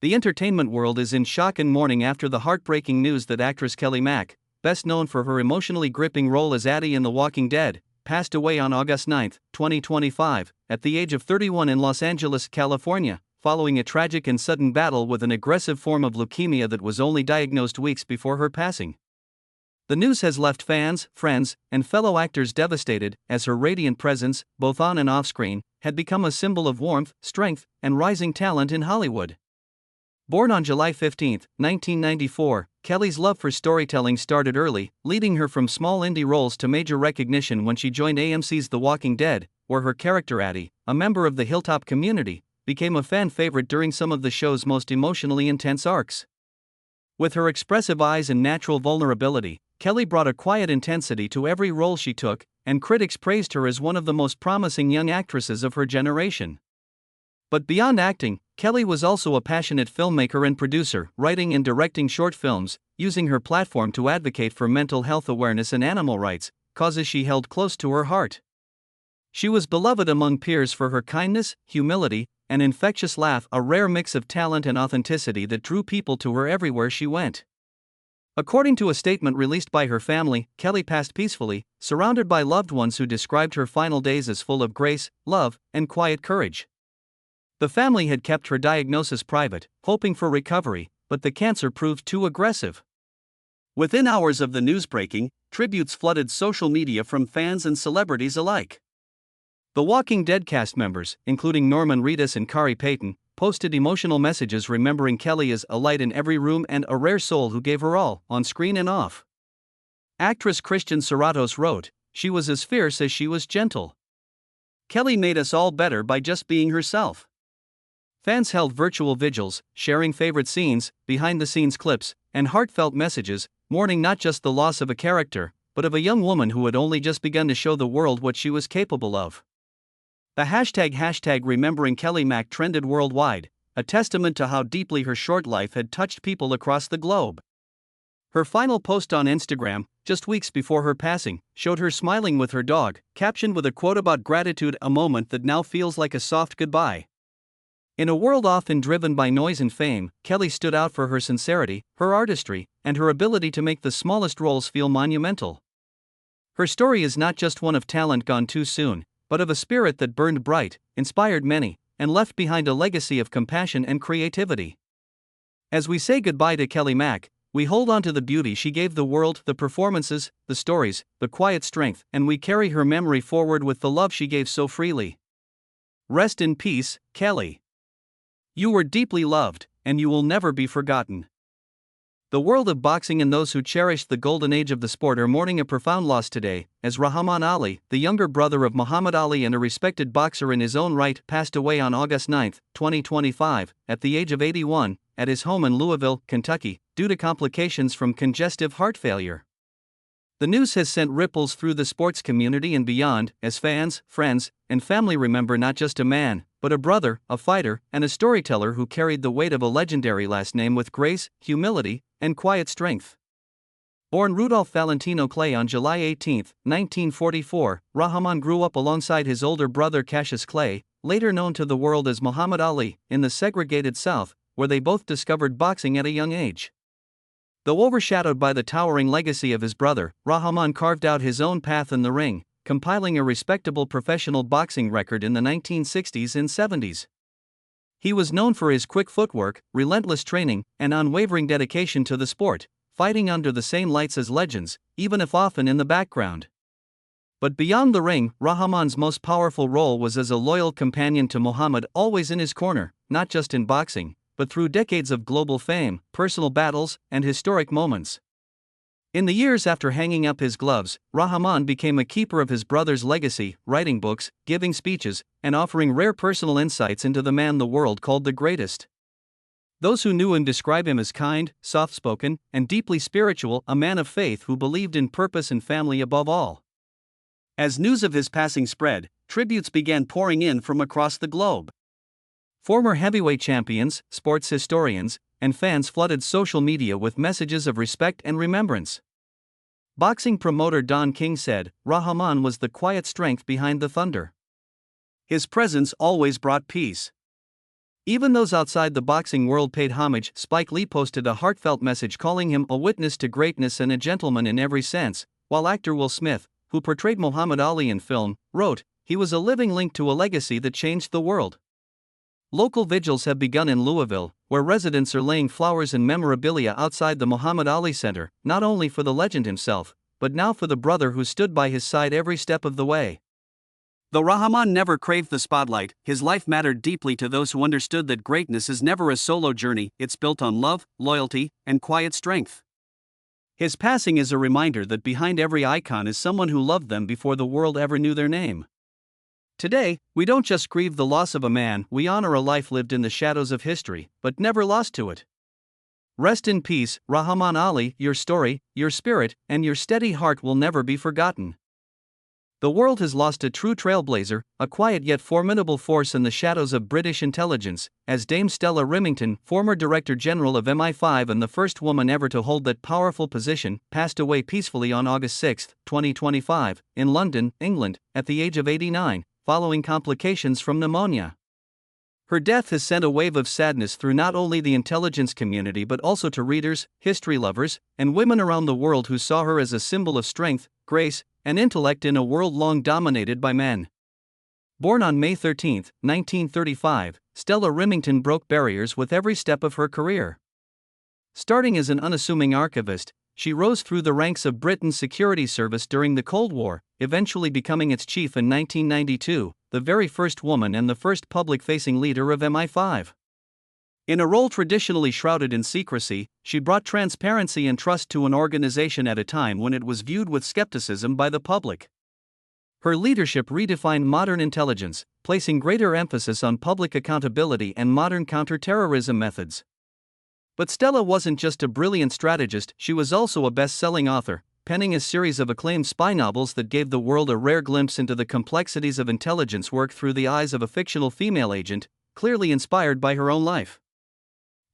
The entertainment world is in shock and mourning after the heartbreaking news that actress Kelly Mack, best known for her emotionally gripping role as Addie in The Walking Dead, passed away on August 9, 2025, at the age of 31 in Los Angeles, California, following a tragic and sudden battle with an aggressive form of leukemia that was only diagnosed weeks before her passing. The news has left fans, friends, and fellow actors devastated, as her radiant presence, both on and off screen, had become a symbol of warmth, strength, and rising talent in Hollywood. Born on July 15, 1994, Kelly's love for storytelling started early, leading her from small indie roles to major recognition when she joined AMC's The Walking Dead, where her character Addie, a member of the Hilltop community, became a fan favorite during some of the show's most emotionally intense arcs. With her expressive eyes and natural vulnerability, Kelly brought a quiet intensity to every role she took, and critics praised her as one of the most promising young actresses of her generation. But beyond acting, Kelly was also a passionate filmmaker and producer, writing and directing short films, using her platform to advocate for mental health awareness and animal rights, causes she held close to her heart. She was beloved among peers for her kindness, humility, and infectious laugh, a rare mix of talent and authenticity that drew people to her everywhere she went. According to a statement released by her family, Kelly passed peacefully, surrounded by loved ones who described her final days as full of grace, love, and quiet courage. The family had kept her diagnosis private, hoping for recovery, but the cancer proved too aggressive. Within hours of the news breaking, tributes flooded social media from fans and celebrities alike. The Walking Dead cast members, including Norman Reedus and Kari Payton, posted emotional messages remembering Kelly as a light in every room and a rare soul who gave her all, on screen and off. Actress Christian Serratos wrote, "She was as fierce as she was gentle. Kelly made us all better by just being herself." Fans held virtual vigils, sharing favorite scenes, behind-the-scenes clips, and heartfelt messages, mourning not just the loss of a character, but of a young woman who had only just begun to show the world what she was capable of. The hashtag Remembering Kelly Mack trended worldwide, a testament to how deeply her short life had touched people across the globe. Her final post on Instagram, just weeks before her passing, showed her smiling with her dog, captioned with a quote about gratitude, a moment that now feels like a soft goodbye. In a world often driven by noise and fame, Kelly stood out for her sincerity, her artistry, and her ability to make the smallest roles feel monumental. Her story is not just one of talent gone too soon, but of a spirit that burned bright, inspired many, and left behind a legacy of compassion and creativity. As we say goodbye to Kelly Mack, we hold on to the beauty she gave the world, the performances, the stories, the quiet strength, and we carry her memory forward with the love she gave so freely. Rest in peace, Kelly. You were deeply loved, and you will never be forgotten. The world of boxing and those who cherished the golden age of the sport are mourning a profound loss today, as Muhammad Ali, the younger brother of Muhammad Ali and a respected boxer in his own right, passed away on August 9, 2025, at the age of 81, at his home in Louisville, Kentucky, due to complications from congestive heart failure. The news has sent ripples through the sports community and beyond, as fans, friends, and family remember not just a man, but a brother, a fighter, and a storyteller who carried the weight of a legendary last name with grace, humility, and quiet strength. Born Rudolph Valentino Clay on July 18, 1944, Rahman grew up alongside his older brother Cassius Clay, later known to the world as Muhammad Ali, in the segregated South, where they both discovered boxing at a young age. Though overshadowed by the towering legacy of his brother, Rahman carved out his own path in the ring, compiling a respectable professional boxing record in the 1960s and 70s. He was known for his quick footwork, relentless training, and unwavering dedication to the sport, fighting under the same lights as legends, even if often in the background. But beyond the ring, Rahman's most powerful role was as a loyal companion to Muhammad, always in his corner, not just in boxing, but through decades of global fame, personal battles, and historic moments. In the years after hanging up his gloves, Rahman became a keeper of his brother's legacy, writing books, giving speeches, and offering rare personal insights into the man the world called the greatest. Those who knew him describe him as kind, soft-spoken, and deeply spiritual, a man of faith who believed in purpose and family above all. As news of his passing spread, tributes began pouring in from across the globe. Former heavyweight champions, sports historians, and fans flooded social media with messages of respect and remembrance. Boxing promoter Don King said, "Rahman was the quiet strength behind the thunder. His presence always brought peace. Even those outside the boxing world paid homage. Spike Lee posted a heartfelt message calling him a witness to greatness and a gentleman in every sense, while actor Will Smith, who portrayed Muhammad Ali in film, wrote, "He was a living link to a legacy that changed the world." Local vigils have begun in Louisville, where residents are laying flowers and memorabilia outside the Muhammad Ali Center, not only for the legend himself, but now for the brother who stood by his side every step of the way. Though Rahman never craved the spotlight, his life mattered deeply to those who understood that greatness is never a solo journey, it's built on love, loyalty, and quiet strength. His passing is a reminder that behind every icon is someone who loved them before the world ever knew their name. Today, we don't just grieve the loss of a man, we honor a life lived in the shadows of history, but never lost to it. Rest in peace, Rahman Ali. Your story, your spirit, and your steady heart will never be forgotten. The world has lost a true trailblazer, a quiet yet formidable force in the shadows of British intelligence, as Dame Stella Rimington, former Director General of MI5 and the first woman ever to hold that powerful position, passed away peacefully on August 6, 2025, in London, England, at the age of 89, following complications from pneumonia. Her death has sent a wave of sadness through not only the intelligence community but also to readers, history lovers, and women around the world who saw her as a symbol of strength, grace, and intellect in a world long dominated by men. Born on May 13, 1935, Stella Rimington broke barriers with every step of her career. Starting as an unassuming archivist, she rose through the ranks of Britain's security service during the Cold War, eventually becoming its chief in 1992, the very first woman and the first public-facing leader of MI5. In a role traditionally shrouded in secrecy, she brought transparency and trust to an organization at a time when it was viewed with skepticism by the public. Her leadership redefined modern intelligence, placing greater emphasis on public accountability and modern counter-terrorism methods. But Stella wasn't just a brilliant strategist, she was also a best-selling author, penning a series of acclaimed spy novels that gave the world a rare glimpse into the complexities of intelligence work through the eyes of a fictional female agent, clearly inspired by her own life.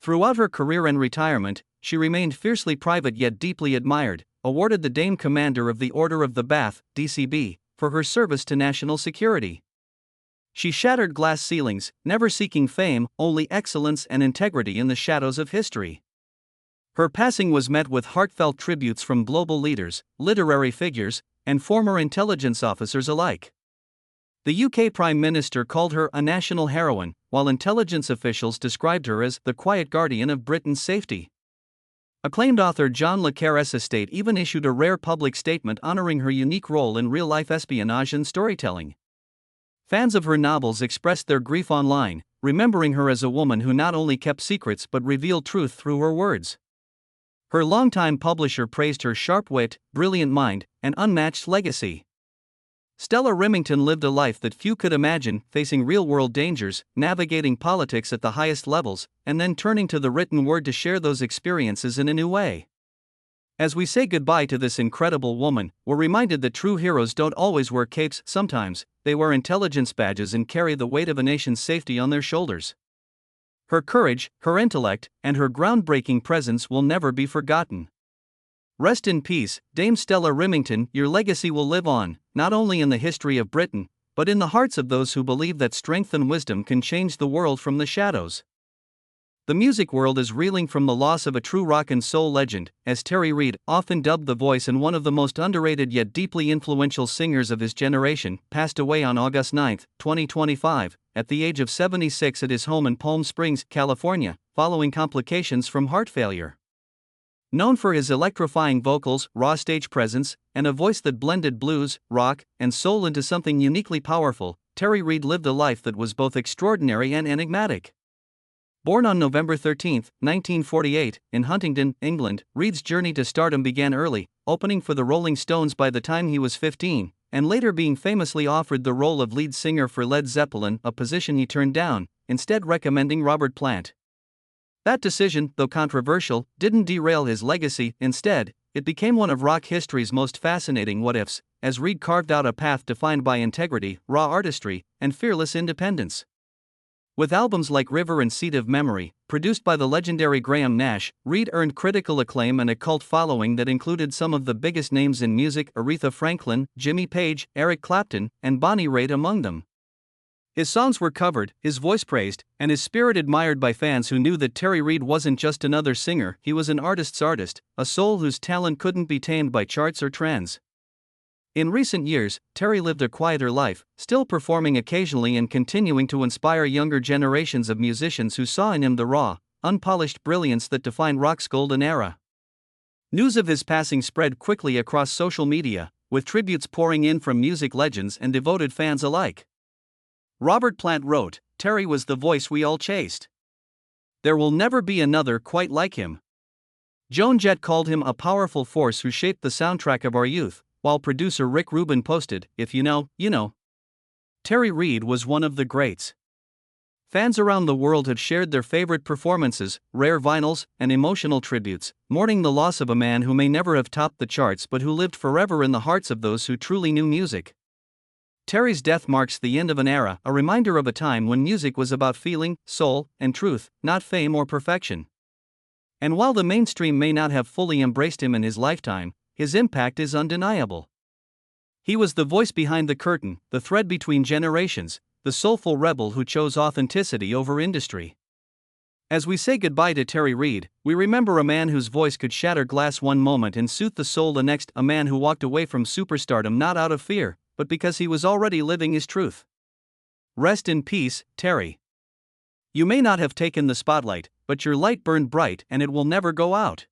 Throughout her career and retirement, she remained fiercely private yet deeply admired, awarded the Dame Commander of the Order of the Bath, DCB, for her service to national security. She shattered glass ceilings, never seeking fame, only excellence and integrity in the shadows of history. Her passing was met with heartfelt tributes from global leaders, literary figures, and former intelligence officers alike. The UK Prime Minister called her a national heroine, while intelligence officials described her as the quiet guardian of Britain's safety. Acclaimed author John le Carré's estate even issued a rare public statement honoring her unique role in real-life espionage and storytelling. Fans of her novels expressed their grief online, remembering her as a woman who not only kept secrets but revealed truth through her words. Her longtime publisher praised her sharp wit, brilliant mind, and unmatched legacy. Stella Rimington lived a life that few could imagine, facing real-world dangers, navigating politics at the highest levels, and then turning to the written word to share those experiences in a new way. As we say goodbye to this incredible woman, we're reminded that true heroes don't always wear capes. Sometimes, they wear intelligence badges and carry the weight of a nation's safety on their shoulders. Her courage, her intellect, and her groundbreaking presence will never be forgotten. Rest in peace, Dame Stella Rimington. Your legacy will live on, not only in the history of Britain, but in the hearts of those who believe that strength and wisdom can change the world from the shadows. The music world is reeling from the loss of a true rock and soul legend, as Terry Reid, often dubbed the voice and one of the most underrated yet deeply influential singers of his generation, passed away on August 9, 2025, at the age of 76 at his home in Palm Springs, California, following complications from heart failure. Known for his electrifying vocals, raw stage presence, and a voice that blended blues, rock, and soul into something uniquely powerful, Terry Reid lived a life that was both extraordinary and enigmatic. Born on November 13, 1948, in Huntingdon, England, Reid's journey to stardom began early, opening for the Rolling Stones by the time he was 15, and later being famously offered the role of lead singer for Led Zeppelin, a position he turned down, instead recommending Robert Plant. That decision, though controversial, didn't derail his legacy. Instead, it became one of rock history's most fascinating what-ifs, as Reid carved out a path defined by integrity, raw artistry, and fearless independence. With albums like River and Seat of Memory, produced by the legendary Graham Nash, Reid earned critical acclaim and a cult following that included some of the biggest names in music, Aretha Franklin, Jimmy Page, Eric Clapton, and Bonnie Raitt among them. His songs were covered, his voice praised, and his spirit admired by fans who knew that Terry Reid wasn't just another singer, he was an artist's artist, a soul whose talent couldn't be tamed by charts or trends. In recent years, Terry lived a quieter life, still performing occasionally and continuing to inspire younger generations of musicians who saw in him the raw, unpolished brilliance that defined rock's golden era. News of his passing spread quickly across social media, with tributes pouring in from music legends and devoted fans alike. Robert Plant wrote, "Terry was the voice we all chased. There will never be another quite like him." Joan Jett called him a powerful force who shaped the soundtrack of our youth, while producer Rick Rubin posted, "If you know, you know." Terry Reid was one of the greats. Fans around the world have shared their favorite performances, rare vinyls, and emotional tributes, mourning the loss of a man who may never have topped the charts but who lived forever in the hearts of those who truly knew music. Terry's death marks the end of an era, a reminder of a time when music was about feeling, soul, and truth, not fame or perfection. And while the mainstream may not have fully embraced him in his lifetime, his impact is undeniable. He was the voice behind the curtain, the thread between generations, the soulful rebel who chose authenticity over industry. As we say goodbye to Terry Reid, we remember a man whose voice could shatter glass one moment and soothe the soul the next, a man who walked away from superstardom not out of fear, but because he was already living his truth. Rest in peace, Terry. You may not have taken the spotlight, but your light burned bright and it will never go out.